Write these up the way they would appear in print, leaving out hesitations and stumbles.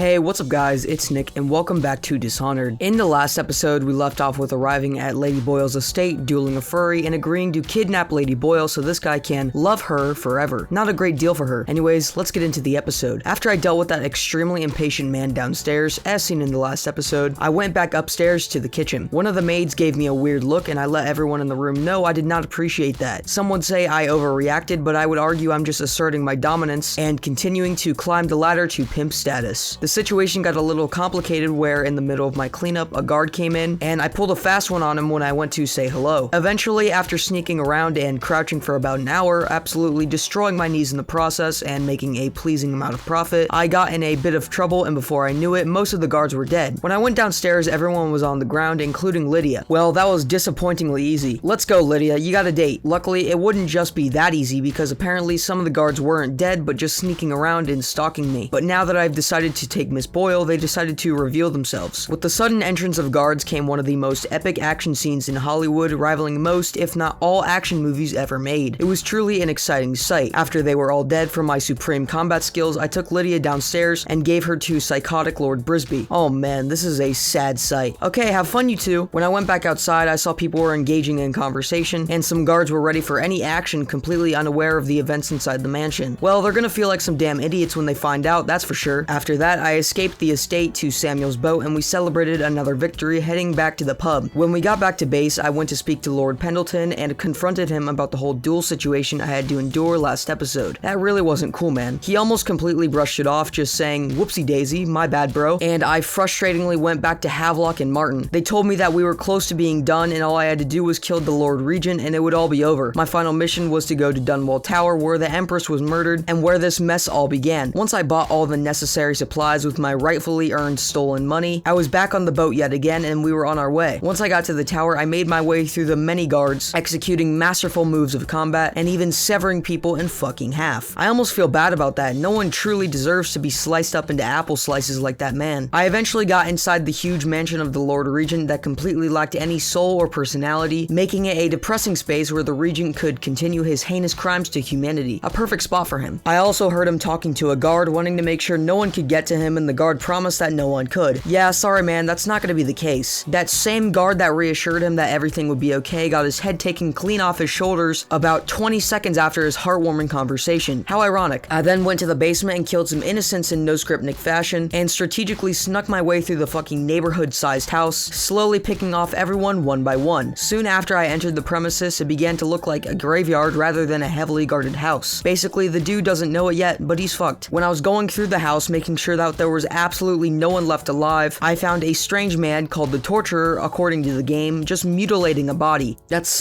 Hey, what's up guys, it's Nick and welcome back to Dishonored. In the last episode, we left off with arriving at Lady Boyle's estate, dueling a furry, and agreeing to kidnap Lady Boyle so this guy can love her forever. Not a great deal for her. Anyways, let's get into the episode. After I dealt with that extremely impatient man downstairs, as seen in the last episode, I went back upstairs to the kitchen. One of the maids gave me a weird look and I let everyone in the room know I did not appreciate that. Some would say I overreacted, but I would argue I'm just asserting my dominance and continuing to climb the ladder to pimp status. The situation got a little complicated where in the middle of my cleanup, a guard came in and I pulled a fast one on him when I went to say hello. Eventually, after sneaking around and crouching for about an hour, absolutely destroying my knees in the process and making a pleasing amount of profit, I got in a bit of trouble and before I knew it, most of the guards were dead. When I went downstairs, everyone was on the ground, including Lydia. Well, that was disappointingly easy. Let's go, Lydia, you got a date. Luckily, it wouldn't just be that easy because apparently some of the guards weren't dead but just sneaking around and stalking me. But now that I've decided to take Miss Boyle, they decided to reveal themselves. With the sudden entrance of guards came one of the most epic action scenes in Hollywood, rivaling most, if not all, action movies ever made. It was truly an exciting sight. After they were all dead from my supreme combat skills, I took Lydia downstairs and gave her to psychotic Lord Brisby. Oh man, this is a sad sight. Okay, have fun you two. When I went back outside, I saw people were engaging in conversation, and some guards were ready for any action, completely unaware of the events inside the mansion. Well, they're gonna feel like some damn idiots when they find out, that's for sure. After that, I escaped the estate to Samuel's boat and we celebrated another victory, heading back to the pub. When we got back to base, I went to speak to Lord Pendleton and confronted him about the whole duel situation I had to endure last episode. That really wasn't cool, man. He almost completely brushed it off, just saying, "Whoopsie daisy, my bad bro," and I frustratingly went back to Havelock and Martin. They told me that we were close to being done and all I had to do was kill the Lord Regent and it would all be over. My final mission was to go to Dunwall Tower where the Empress was murdered and where this mess all began. Once I bought all the necessary supplies with my rightfully earned stolen money, I was back on the boat yet again and we were on our way. Once I got to the tower, I made my way through the many guards, executing masterful moves of combat and even severing people in fucking half. I almost feel bad about that. No one truly deserves to be sliced up into apple slices like that man. I eventually got inside the huge mansion of the Lord Regent that completely lacked any soul or personality, making it a depressing space where the Regent could continue his heinous crimes to humanity. A perfect spot for him. I also heard him talking to a guard, wanting to make sure no one could get to him, and the guard promised that no one could. Yeah, sorry man, that's not gonna be the case. That same guard that reassured him that everything would be okay got his head taken clean off his shoulders about 20 seconds after his heartwarming conversation. How ironic. I then went to the basement and killed some innocents in no-script-nick fashion, and strategically snuck my way through the fucking neighborhood-sized house, slowly picking off everyone one by one. Soon after I entered the premises, it began to look like a graveyard rather than a heavily guarded house. Basically, the dude doesn't know it yet, but he's fucked. When I was going through the house, making sure that there was absolutely no one left alive, I found a strange man called the Torturer, according to the game, just mutilating a body. That's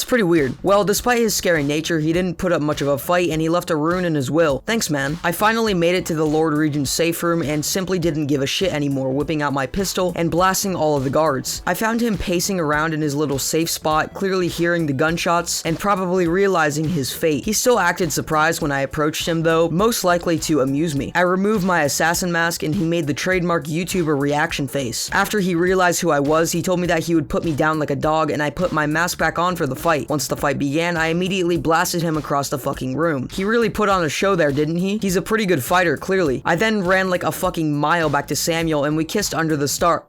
pretty weird. Well, despite his scary nature, he didn't put up much of a fight and he left a rune in his will. Thanks, man. I finally made it to the Lord Regent's safe room and simply didn't give a shit anymore, whipping out my pistol and blasting all of the guards. I found him pacing around in his little safe spot, clearly hearing the gunshots and probably realizing his fate. He still acted surprised when I approached him though, most likely to amuse me. I removed my assassin mask and he made the trademark YouTuber reaction face. After he realized who I was, he told me that he would put me down like a dog and I put my mask back on for the fight. Once the fight began, I immediately blasted him across the fucking room. He really put on a show there, didn't he? He's a pretty good fighter, clearly. I then ran like a fucking mile back to Samuel and we kissed under the star.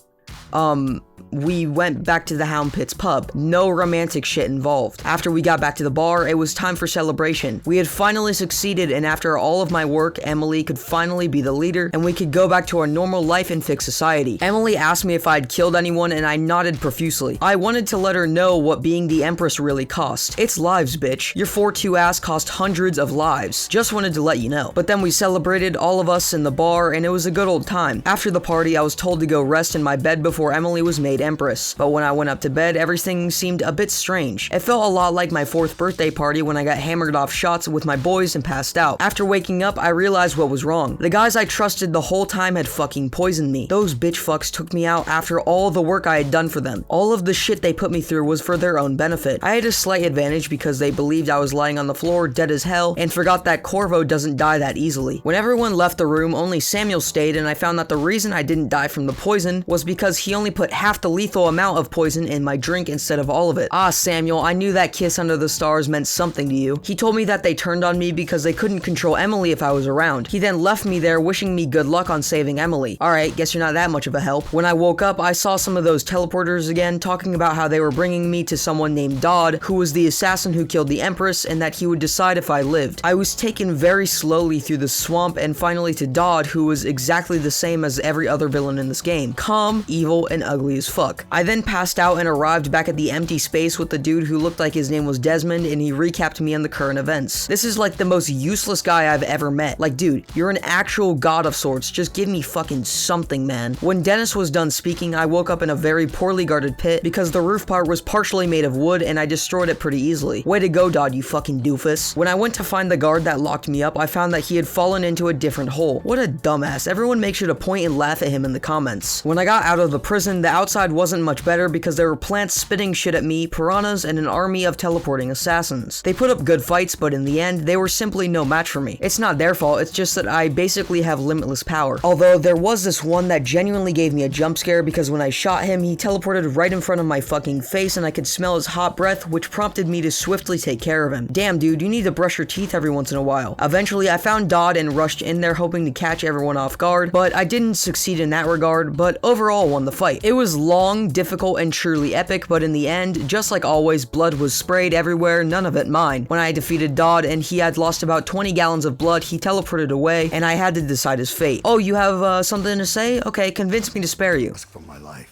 We went back to the Hound Pit's pub. No romantic shit involved. After we got back to the bar, it was time for celebration. We had finally succeeded, and after all of my work, Emily could finally be the leader, and we could go back to our normal life and fix society. Emily asked me if I had killed anyone, and I nodded profusely. I wanted to let her know what being the Empress really cost. It's lives, bitch. Your 4-2 ass cost hundreds of lives. Just wanted to let you know. But then we celebrated, all of us in the bar, and it was a good old time. After the party, I was told to go rest in my bed before Emily was made Empress, but when I went up to bed, everything seemed a bit strange. It felt a lot like my 4th birthday party when I got hammered off shots with my boys and passed out. After waking up, I realized what was wrong. The guys I trusted the whole time had fucking poisoned me. Those bitch fucks took me out after all the work I had done for them. All of the shit they put me through was for their own benefit. I had a slight advantage because they believed I was lying on the floor dead as hell and forgot that Corvo doesn't die that easily. When everyone left the room, only Samuel stayed, and I found that the reason I didn't die from the poison was because he only put half half the lethal amount of poison in my drink instead of all of it. Ah, Samuel, I knew that kiss under the stars meant something to you. He told me that they turned on me because they couldn't control Emily if I was around. He then left me there wishing me good luck on saving Emily. Alright, guess you're not that much of a help. When I woke up, I saw some of those teleporters again talking about how they were bringing me to someone named Dodd, who was the assassin who killed the Empress, and that he would decide if I lived. I was taken very slowly through the swamp and finally to Dodd, who was exactly the same as every other villain in this game. Calm, evil, and ugly as fuck. I then passed out and arrived back at the empty space with the dude who looked like his name was Desmond, and he recapped me on the current events. This is like the most useless guy I've ever met. Like, dude, you're an actual god of sorts. Just give me fucking something, man. When Dennis was done speaking, I woke up in a very poorly guarded pit because the roof part was partially made of wood and I destroyed it pretty easily. Way to go, Dodd, you fucking doofus. When I went to find the guard that locked me up, I found that he had fallen into a different hole. What a dumbass. Everyone make sure to point and laugh at him in the comments. When I got out of the prison, the outside wasn't much better because there were plants spitting shit at me, piranhas, and an army of teleporting assassins. They put up good fights, but in the end, they were simply no match for me. It's not their fault, it's just that I basically have limitless power. Although there was this one that genuinely gave me a jump scare because when I shot him, he teleported right in front of my fucking face and I could smell his hot breath, which prompted me to swiftly take care of him. Damn, dude, you need to brush your teeth every once in a while. Eventually, I found Dodd and rushed in there hoping to catch everyone off guard, but I didn't succeed in that regard, but overall won the fight. It was long, difficult, and truly epic, but in the end, just like always, blood was sprayed everywhere, none of it mine. When I defeated Dodd and he had lost about 20 gallons of blood, he teleported away, and I had to decide his fate. Oh, you have something to say? Okay, convince me to spare you. For my life.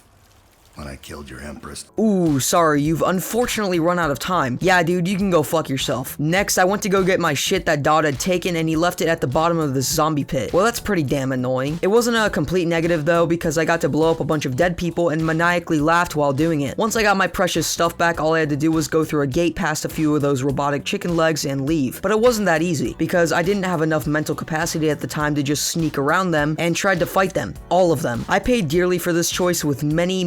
When I killed your Empress. Ooh, sorry, you've unfortunately run out of time. Yeah, dude, you can go fuck yourself. Next, I went to go get my shit that Dodd had taken and he left it at the bottom of this zombie pit. Well, that's pretty damn annoying. It wasn't a complete negative though, because I got to blow up a bunch of dead people and maniacally laughed while doing it. Once I got my precious stuff back, all I had to do was go through a gate past a few of those robotic chicken legs and leave. But it wasn't that easy, because I didn't have enough mental capacity at the time to just sneak around them and tried to fight them. All of them. I paid dearly for this choice with many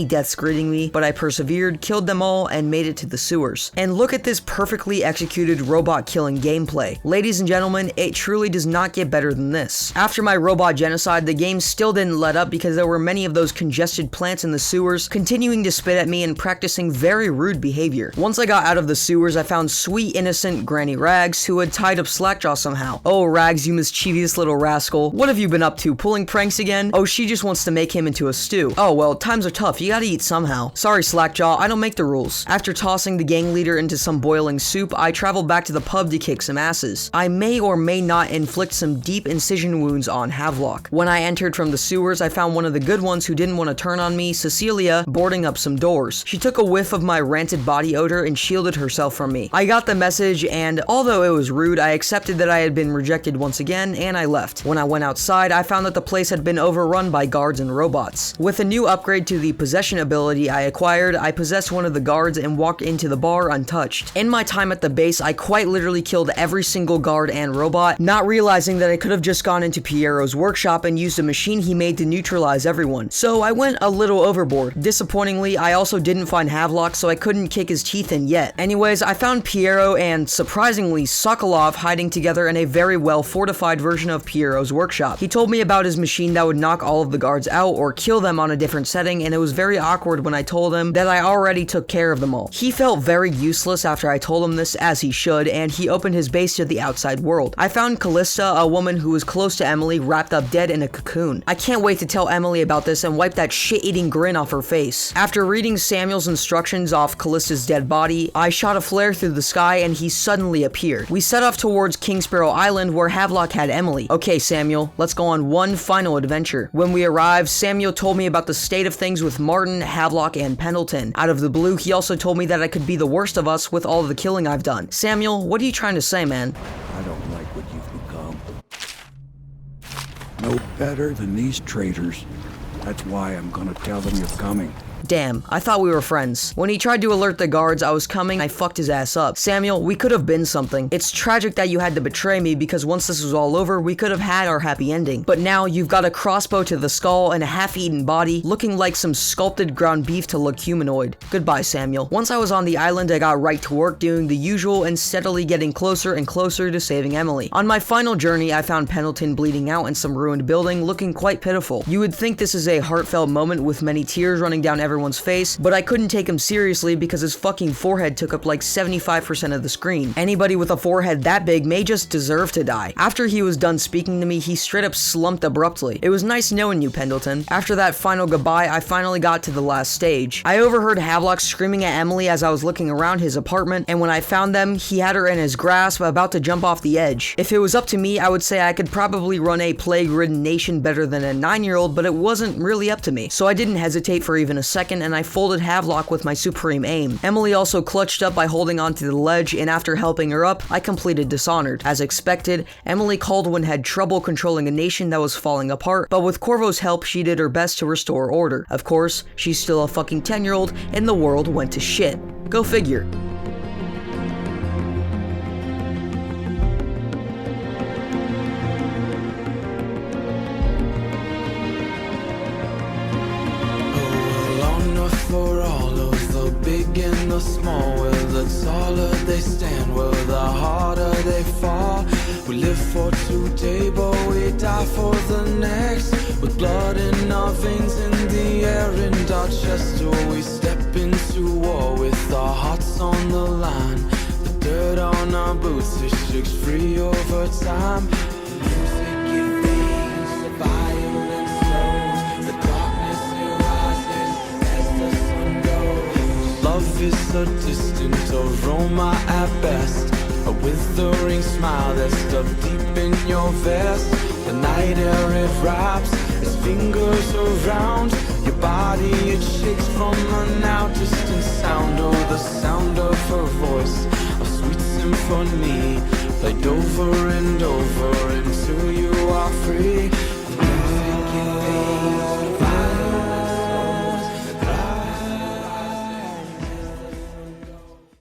deaths greeting me, but I persevered, killed them all, and made it to the sewers. And look at this perfectly executed robot killing gameplay. Ladies and gentlemen, it truly does not get better than this. After my robot genocide, the game still didn't let up because there were many of those congested plants in the sewers continuing to spit at me and practicing very rude behavior. Once I got out of the sewers, I found sweet innocent Granny Rags who had tied up Slackjaw somehow. Oh, Rags, you mischievous little rascal. What have you been up to, pulling pranks again? Oh, she just wants to make him into a stew. Oh, well, times are tough. You gotta eat somehow. Sorry, Slackjaw, I don't make the rules. After tossing the gang leader into some boiling soup, I traveled back to the pub to kick some asses. I may or may not inflict some deep incision wounds on Havelock. When I entered from the sewers, I found one of the good ones who didn't want to turn on me, Cecilia, boarding up some doors. She took a whiff of my ranted body odor and shielded herself from me. I got the message, and although it was rude, I accepted that I had been rejected once again, and I left. When I went outside, I found that the place had been overrun by guards and robots. With a new upgrade to the possession ability I acquired, I possessed one of the guards and walked into the bar untouched. In my time at the base, I quite literally killed every single guard and robot, not realizing that I could have just gone into Piero's workshop and used a machine he made to neutralize everyone. So I went a little overboard. Disappointingly, I also didn't find Havelock, so I couldn't kick his teeth in yet. Anyways, I found Piero and, surprisingly, Sokolov hiding together in a very well fortified version of Piero's workshop. He told me about his machine that would knock all of the guards out or kill them on a different setting, and it was very awkward when I told him that I already took care of them all. He felt very useless after I told him this, as he should, and he opened his base to the outside world. I found Callista, a woman who was close to Emily, wrapped up dead in a cocoon. I can't wait to tell Emily about this and wipe that shit-eating grin off her face. After reading Samuel's instructions off Callista's dead body, I shot a flare through the sky and he suddenly appeared. We set off towards King Sparrow Island where Havelock had Emily. Okay, Samuel, let's go on one final adventure. When we arrived, Samuel told me about the state of things with Martin, Havelock, and Pendleton. Out of the blue, he also told me that I could be the worst of us with all of the killing I've done. Samuel, what are you trying to say, man? I don't like what you've become. No better than these traitors. That's why I'm gonna tell them you're coming. Damn, I thought we were friends. When he tried to alert the guards I was coming, I fucked his ass up. Samuel, we could have been something. It's tragic that you had to betray me because once this was all over, we could have had our happy ending. But now you've got a crossbow to the skull and a half-eaten body, looking like some sculpted ground beef to look humanoid. Goodbye, Samuel. Once I was on the island, I got right to work doing the usual and steadily getting closer and closer to saving Emily. On my final journey, I found Pendleton bleeding out in some ruined building, looking quite pitiful. You would think this is a heartfelt moment with many tears running down everyone's face, but I couldn't take him seriously because his fucking forehead took up like 75% of the screen. Anybody with a forehead that big may just deserve to die. After he was done speaking to me, he straight up slumped abruptly. It was nice knowing you, Pendleton. After that final goodbye, I finally got to the last stage. I overheard Havelock screaming at Emily as I was looking around his apartment, and when I found them, he had her in his grasp, about to jump off the edge. If it was up to me, I would say I could probably run a plague-ridden nation better than a 9-year-old, but it wasn't really up to me. So I didn't hesitate for even a second, and I folded Havelock with my supreme aim. Emily also clutched up by holding onto the ledge, and after helping her up, I completed Dishonored. As expected, Emily Caldwin had trouble controlling a nation that was falling apart, but with Corvo's help, she did her best to restore order. Of course, she's still a fucking 10-year-old, and the world went to shit. Go figure. For all of the big and the small, well, the taller they stand, well, the harder they fall. We live for today, but we die for the next. With blood in our veins, in the air, and our chest, oh, we step into war with our hearts on the line. The dirt on our boots, it shakes free over time. Music invades, the violence slows, the darkness arises as the sun goes. Love is a distant aroma at best, a withering smile that's stuck deep in your vest. The night air, it wraps its fingers around your body, it shakes from a now distant sound. Oh, the sound of her voice, a sweet symphony, played over and over until you are free. The music invades.